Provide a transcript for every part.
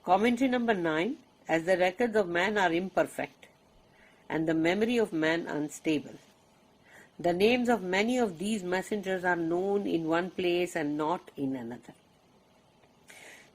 Commentary number 9. As the records of man are imperfect and the memory of man unstable, the names of many of these messengers are known in one place and not in another.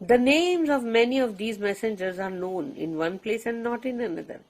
The names of many of these messengers are known in one place and not in another.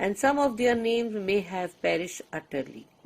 And some of their names may have perished utterly.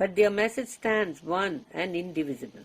But their message stands one and indivisible.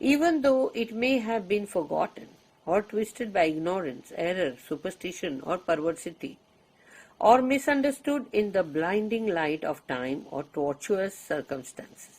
even though it may have been forgotten or twisted by ignorance, error, superstition or perversity, or misunderstood in the blinding light of time or tortuous circumstances.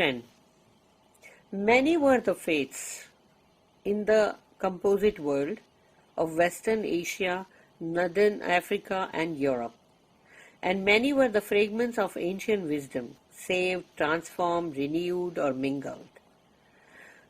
10. Many were the faiths in the composite world of Western Asia, Northern Africa and Europe, and many were the fragments of ancient wisdom, saved, transformed, renewed or mingled.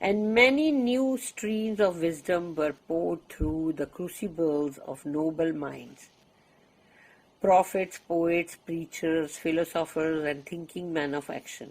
And many new streams of wisdom were poured through the crucibles of noble minds. Prophets, poets, preachers, philosophers and thinking men of action.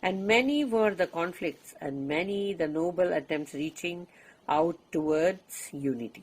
And many were the conflicts and many the noble attempts reaching out towards unity.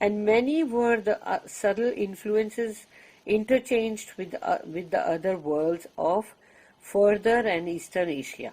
And many were the subtle influences interchanged with the other worlds of further and eastern Asia.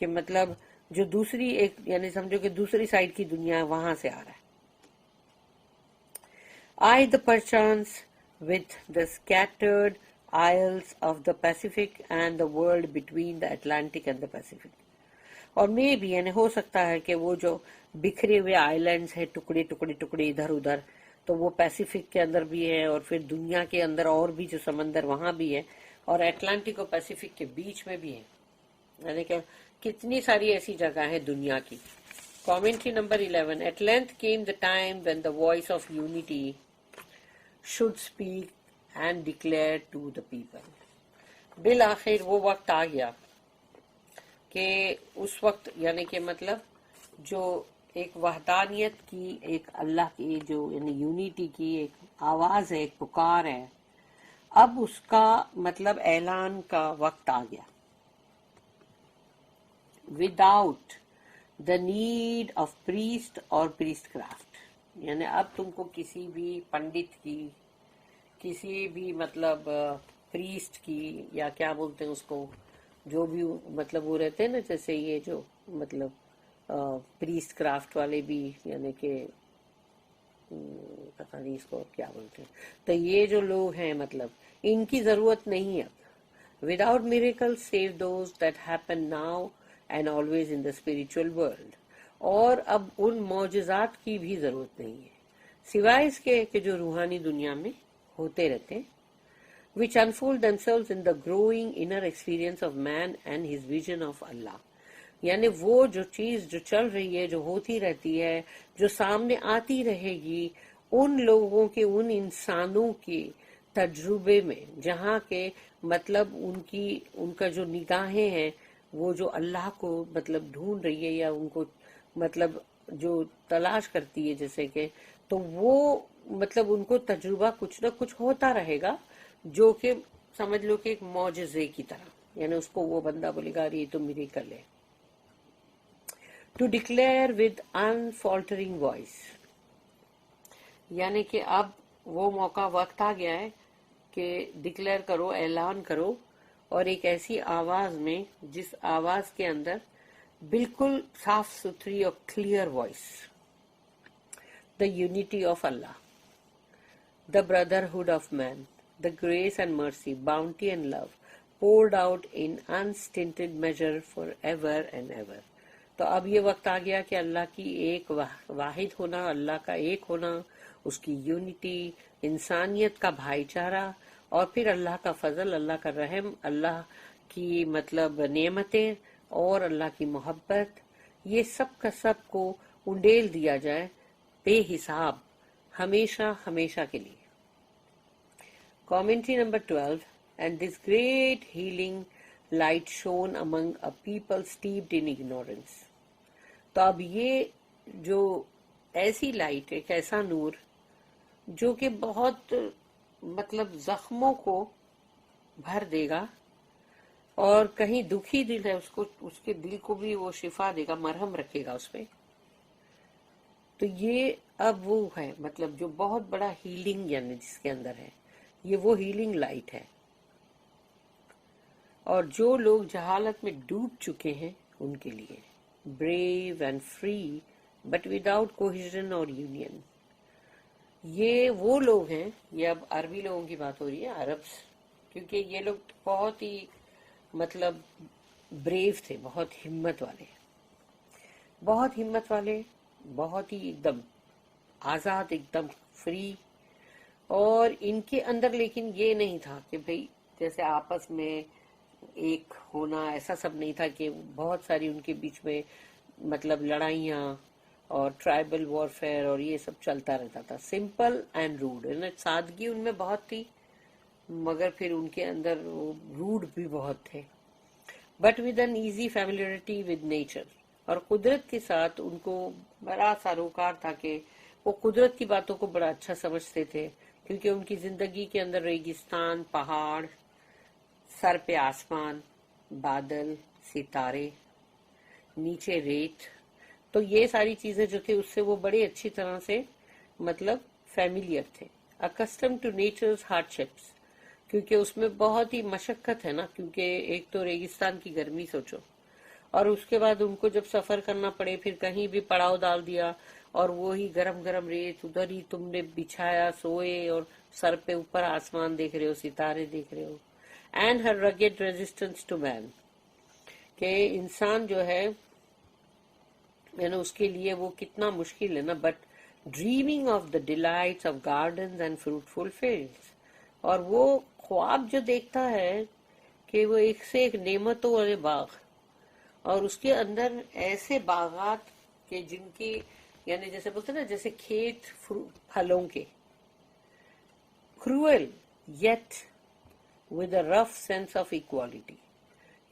کہ مطلب جو دوسری ایک یعنی سمجھو کہ دوسری side کی دنیا ہے وہاں سے آ رہا ہے. I the perchance with the scattered isles of the Pacific and the world between the Atlantic and the Pacific. اور میں بھی یعنی ہو سکتا ہے کہ وہ جو بکھرے ہوئے آئی لینڈز ہیں ٹکڑے ٹکڑے ٹکڑے ادھر ادھر تو وہ پیسیفک کے اندر بھی ہے اور پھر دنیا کے اندر اور بھی جو سمندر وہاں بھی ہے اور اٹلانٹک اور پیسیفک کے بیچ میں بھی ہے. یعنی کہ کتنی ساری ایسی جگہ ہیں دنیا کی. Commentary number 11. At length came the time when the voice of unity should speak and declare to the people. بالآخر وہ وقت آ گیا کہ اس وقت یعنی کہ مطلب جو ایک وحدانیت کی ایک اللہ کی جو یعنی یونیٹی کی ایک آواز ہے ایک پکار ہے اب اس کا مطلب اعلان کا وقت آ گیا. Without the need of priest or priestcraft. یعنی اب تم کو کسی بھی پنڈت کی کسی بھی مطلب پریسٹ کی یا کیا بولتے ہیں اس کو جو بھی مطلب وہ رہتے ہیں نا جیسے یہ جو مطلب پریسٹ کرافٹ والے بھی یعنی کہ پتہ نہیں اس کو کیا بولتے ہیں تو یہ جو لوگ ہیں مطلب ان کی ضرورت نہیں ہے اب. Without miracles save those that happen now and always in the spiritual world. اور اب ان معجزات کی بھی ضرورت نہیں ہے سوائے اس کے کہ جو روحانی دنیا میں ہوتے رہتے ہیں which unfold themselves in the growing inner experience of man and his vision of Allah. یعنی وہ جو چیز جو چل رہی ہے جو ہوتی رہتی ہے جو سامنے آتی رہے گی ان لوگوں کے ان انسانوں کے تجربے میں جہاں کے مطلب ان کا جو نگاہیں ہیں وہ جو اللہ کو مطلب ڈھونڈ رہی ہے یا ان کو مطلب جو تلاش کرتی ہے جیسے کہ تو وہ مطلب ان کو تجربہ کچھ نہ کچھ ہوتا رہے گا جو کہ سمجھ لو کہ ایک معجزے کی طرح یعنی اس کو وہ بندہ بولے گا یہ تو میریکل ہے. ٹو ڈکلیئر ود انفالٹرنگ وائس یعنی کہ اب وہ موقع وقت آ گیا ہے کہ ڈکلیئر کرو اعلان کرو اور ایک ایسی آواز میں جس آواز کے اندر بالکل صاف ستھری اور clear voice. The unity of Allah, the brotherhood of man, the grace and mercy, bounty and love poured out in unstinted measure forever and ever. تو اب یہ وقت آ گیا کہ اللہ کی ایک واحد ہونا, اللہ کا ایک ہونا, اس کی یونٹی, انسانیت کا بھائی چارہ اور پھر اللہ کا فضل, اللہ کا رحم, اللہ کی مطلب نعمتیں اور اللہ کی محبت, یہ سب کا سب کو انڈیل دیا جائے بے حساب ہمیشہ ہمیشہ کے لیے. Commentary number 12. And this great healing light shone among a people steeped in ignorance. تو اب یہ جو ایسی لائٹ ایک ایسا نور جو کہ بہت مطلب زخموں کو بھر دے گا اور کہیں دکھی دل ہے اس کے دل کو بھی وہ شفا دے گا, مرہم رکھے گا اس پہ. تو یہ اب وہ ہے مطلب جو بہت بڑا ہیلنگ یعنی جس کے اندر ہے یہ وہ ہیلنگ لائٹ ہے. اور جو لوگ جہالت میں ڈوب چکے ہیں ان کے لیے brave and free but without cohesion اور یونین. یہ وہ لوگ ہیں, یہ اب عربی لوگوں کی بات ہو رہی ہے, عربس, کیونکہ یہ لوگ بہت ہی مطلب بریو تھے, بہت ہمت والے, بہت ہمت والے, بہت ہی ایک دم آزاد, ایک دم فری. اور ان کے اندر لیکن یہ نہیں تھا کہ بھئی جیسے آپس میں ایک ہونا, ایسا سب نہیں تھا کہ بہت ساری ان کے بیچ میں مطلب لڑائیاں اور ٹرائبل وارفیئر اور یہ سب چلتا رہتا تھا. سمپل اینڈ روڈ, سادگی ان میں بہت تھی مگر پھر ان کے اندر روڈ بھی بہت تھے. But with an easy familiarity with nature, اور قدرت کے ساتھ ان کو بڑا ساروکار تھا کہ وہ قدرت کی باتوں کو بڑا اچھا سمجھتے تھے کیونکہ ان کی زندگی کے اندر ریگستان, پہاڑ, سر پہ آسمان, بادل, ستارے, نیچے ریت, تو یہ ساری چیزیں جو تھے اس سے وہ بڑی اچھی طرح سے مطلب فیملیئر تھے. اکسٹم ٹو نیچرز ہارڈشپس, کیونکہ اس میں بہت ہی مشقت ہے نا, کیونکہ ایک تو ریگستان کی گرمی سوچو اور اس کے بعد ان کو جب سفر کرنا پڑے پھر کہیں بھی پڑاؤ ڈال دیا اور وہی گرم گرم ریت ادھر ہی تم نے بچھایا، سوئے اور سر پہ اوپر آسمان دیکھ رہے ہو، ستارے دیکھ رہے ہو. اینڈ ہر رگڈ ریزسٹنس ٹو مین، کہ انسان جو ہے یعنی اس کے لیے وہ کتنا مشکل ہے نا. But dreaming of the delights of gardens and fruitful fields, اور وہ خواب جو دیکھتا ہے کہ وہ ایک سے ایک نعمتوں والے باغ، اور اس کے اندر ایسے باغات کہ جن کی یعنی جیسے بولتے ہیں نا جیسے کھیت پھلوں کے، cruel yet with a rough sense of equality،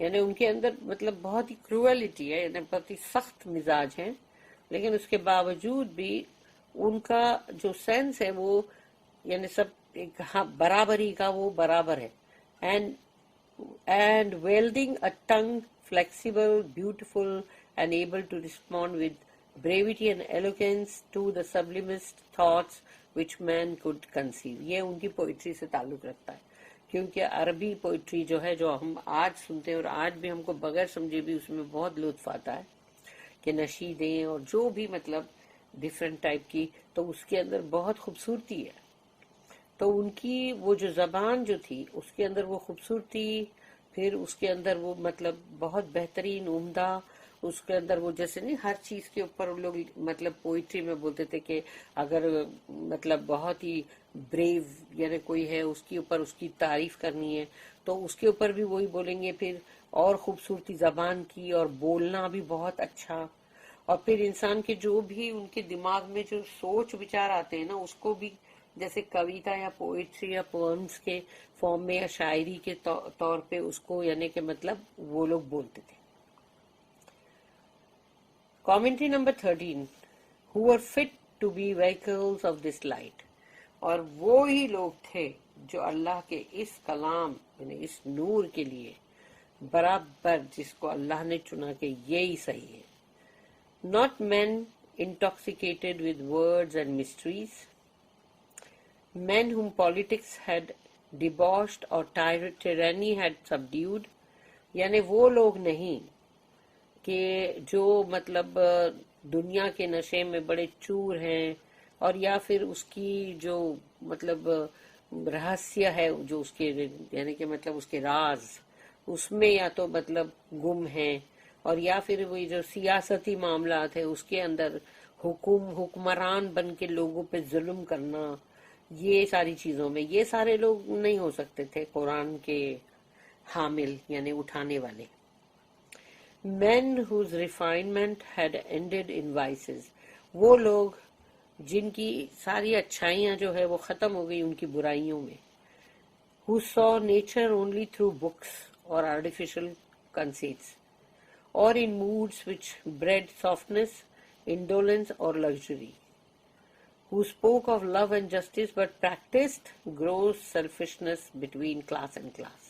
یعنی ان کے اندر مطلب بہت ہی کروئلٹی ہے، یعنی بہت ہی سخت مزاج ہیں، لیکن اس کے باوجود بھی ان کا جو سینس ہے وہ یعنی سب ایک برابری کا وہ برابر ہے. And welding a tongue flexible, beautiful, and able to respond with brevity and eloquence to the sublimest thoughts which man could conceive. یہ ان کی پوئٹری سے تعلق رکھتا ہے، کیونکہ عربی پوئٹری جو ہے جو ہم آج سنتے ہیں اور آج بھی ہم کو بغیر سمجھے بھی اس میں بہت لطف آتا ہے کہ نشیدیں اور جو بھی مطلب ڈفرینٹ ٹائپ کی، تو اس کے اندر بہت خوبصورتی ہے. تو ان کی وہ جو زبان جو تھی اس کے اندر وہ خوبصورتی، پھر اس کے اندر وہ مطلب بہت بہترین عمدہ، اس کے اندر وہ جیسے نہیں ہر چیز کے اوپر لوگ مطلب پوئٹری میں بولتے تھے کہ اگر مطلب بہت ہی بریو یعنی کوئی ہے اس کے اوپر اس کی تعریف کرنی ہے تو اس کے اوپر بھی وہی بولیں گے. پھر اور خوبصورتی زبان کی اور بولنا بھی بہت اچھا، اور پھر انسان کے جو بھی ان کے دماغ میں جو سوچ وچار آتے ہیں نا اس کو بھی جیسے کویتا یا پوئٹری یا پوئمس کے فارم میں یا شاعری کے طور پہ اس کو یعنی کہ مطلب وہ لوگ بولتے تھے. Commentary number 13، who were fit to be vehicles of this light، اور وہی لوگ تھے جو اللہ کے اس کلام یعنی اس نور کے لیے برابر جس کو اللہ نے چنا کہ یہی صحیح ہے. not men intoxicated with words and mysteries، men whom politics had debauched or tyranny had subdued، یعنی وہ لوگ نہیں کہ جو مطلب دنیا کے نشے میں بڑے چور ہیں، اور یا پھر اس کی جو مطلب رہسیہ ہے جو اس کے یعنی کہ مطلب اس کے راز اس میں یا تو مطلب گم ہیں، اور یا پھر وہ جو سیاستی معاملات ہے اس کے اندر حکمران بن کے لوگوں پہ ظلم کرنا، یہ ساری چیزوں میں یہ سارے لوگ نہیں ہو سکتے تھے قرآن کے حامل یعنی اٹھانے والے. men whose refinement had ended in vices، وہ لوگ جن کی ساری اچھائیاں جو ہے وہ ختم ہو گئی ان کی برائیوں میں. who saw nature only through books or artificial conceits or in moods which bred softness, indolence or luxury. who spoke of love and justice but practiced gross selfishness between class and class.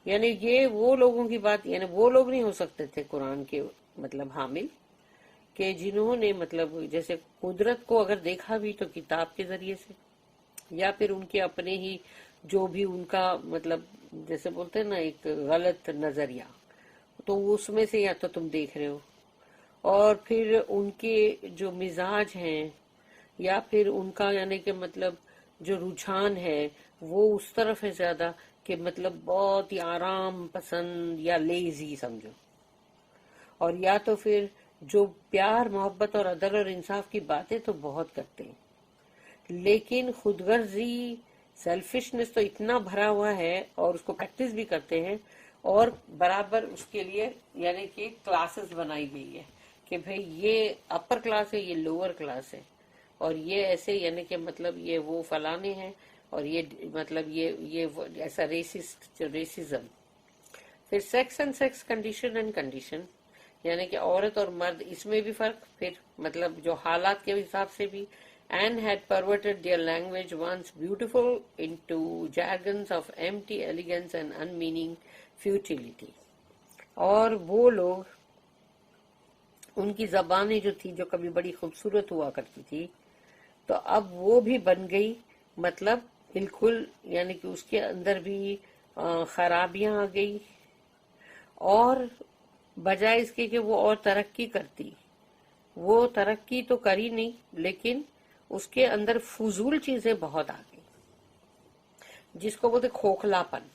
یعنی یہ وہ لوگوں کی بات یعنی وہ لوگ نہیں ہو سکتے تھے قرآن کے مطلب حامل کہ جنہوں نے مطلب جیسے قدرت کو اگر دیکھا بھی تو کتاب کے ذریعے سے، یا پھر ان کے اپنے ہی جو بھی ان کا مطلب جیسے بولتے ہیں نا ایک غلط نظریہ تو اس میں سے یا تو تم دیکھ رہے ہو، اور پھر ان کے جو مزاج ہیں یا پھر ان کا یعنی کہ مطلب جو رجحان ہے وہ اس طرف ہے زیادہ کہ مطلب بہت ہی آرام پسند یا لیزی سمجھو، اور یا تو پھر جو پیار محبت اور عدل اور انصاف کی باتیں تو بہت کرتے ہیں لیکن خود غرضی سیلفشنس تو اتنا بھرا ہوا ہے، اور اس کو پریکٹس بھی کرتے ہیں، اور برابر اس کے لیے یعنی کہ کلاسز بنائی گئی ہے کہ بھئی یہ اپر کلاس ہے یہ لوور کلاس ہے، اور یہ ایسے یعنی کہ مطلب یہ وہ فلانے ہیں، اور یہ مطلب یہ ایسا ریسزم. پھر sex and sex condition and condition یعنی کہ عورت اور مرد اس میں بھی فرق، پھر مطلب جو حالات کے حساب سے بھی. and had perverted their language once beautiful into jargons of empty elegance and unmeaning futility. اور وہ لوگ ان کی زبانیں جو تھی جو کبھی بڑی خوبصورت ہوا کرتی تھی تو اب وہ بھی بن گئی مطلب بالکل یعنی کہ اس کے اندر بھی خرابیاں آ گئی، اور بجائے اس کے کہ وہ اور ترقی کرتی. وہ ترقی تو کری نہیں، لیکن اس کے اندر فضول چیزیں بہت آ گئی، جس کو بولتے کھوکھلا پن.